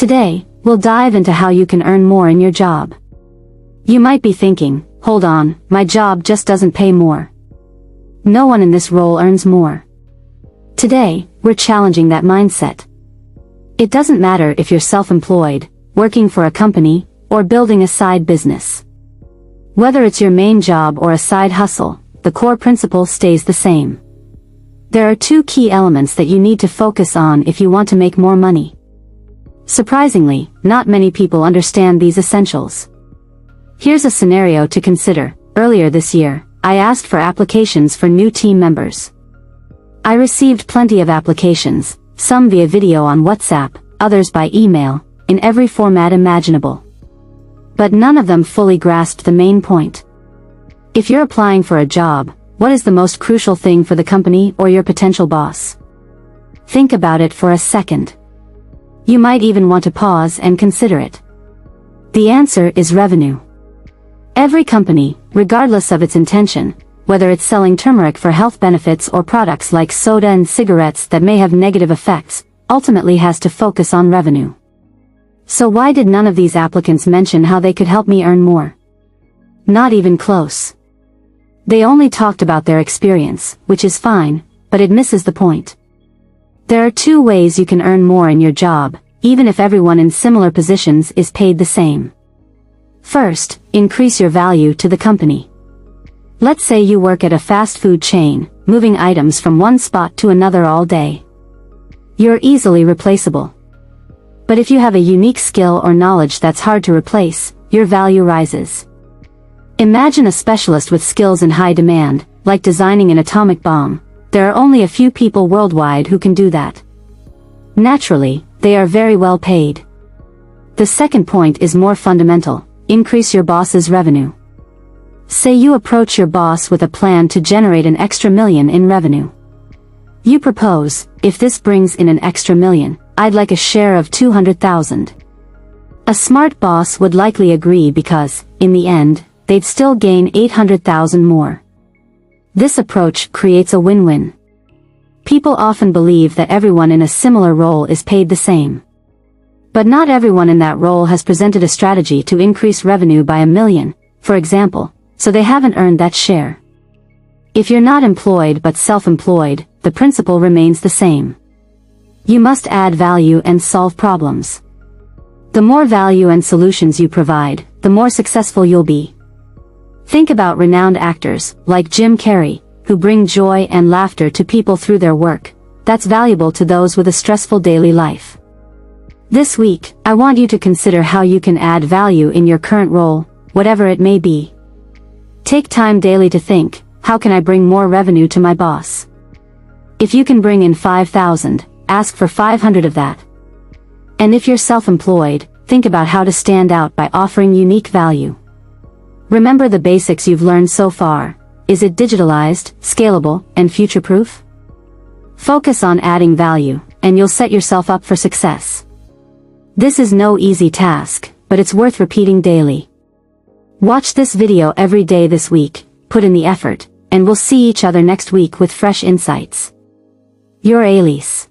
Today, we'll dive into how you can earn more in your job. You might be thinking, hold on, my job just doesn't pay more. No one in this role earns more. Today, we're challenging that mindset. It doesn't matter if you're self-employed, working for a company, or building a side business. Whether it's your main job or a side hustle, the core principle stays the same. There are two key elements that you need to focus on if you want to make more money. Surprisingly, not many people understand these essentials. Here's a scenario to consider. Earlier this year, I asked for applications for new team members. I received plenty of applications, some via video on WhatsApp, others by email, in every format imaginable. But none of them fully grasped the main point. If you're applying for a job, what is the most crucial thing for the company or your potential boss? Think about it for a second. You might even want to pause and consider it. The answer is revenue. Every company, regardless of its intention, whether it's selling turmeric for health benefits or products like soda and cigarettes that may have negative effects, ultimately has to focus on revenue. So why did none of these applicants mention how they could help me earn more? Not even close. They only talked about their experience, which is fine, but it misses the point. There are two ways you can earn more in your job, even if everyone in similar positions is paid the same. First, increase your value to the company. Let's say you work at a fast food chain, moving items from one spot to another all day. You're easily replaceable. But if you have a unique skill or knowledge that's hard to replace, your value rises. Imagine a specialist with skills in high demand, like designing an atomic bomb. There are only a few people worldwide who can do that. Naturally, they are very well paid. The second point is more fundamental: increase your boss's revenue. Say you approach your boss with a plan to generate an extra $1 million in revenue. You propose, if this brings in an extra $1 million, I'd like a share of $200,000. A smart boss would likely agree because, in the end, they'd still gain $800,000 more. This approach creates a win-win. People often believe that everyone in a similar role is paid the same. But not everyone in that role has presented a strategy to increase revenue by $1 million, for example, so they haven't earned that share. If you're not employed but self-employed, the principle remains the same. You must add value and solve problems. The more value and solutions you provide, the more successful you'll be. Think about renowned actors, like Jim Carrey, who bring joy and laughter to people through their work. That's valuable to those with a stressful daily life. This week, I want you to consider how you can add value in your current role, whatever it may be. Take time daily to think, how can I bring more revenue to my boss? If you can bring in $5,000, ask for $500 of that. And if you're self-employed, think about how to stand out by offering unique value. Remember the basics you've learned so far. Is it digitalized, scalable, and future-proof? Focus on adding value, and you'll set yourself up for success. This is no easy task, but it's worth repeating daily. Watch this video every day this week, put in the effort, and we'll see each other next week with fresh insights. Your Elise.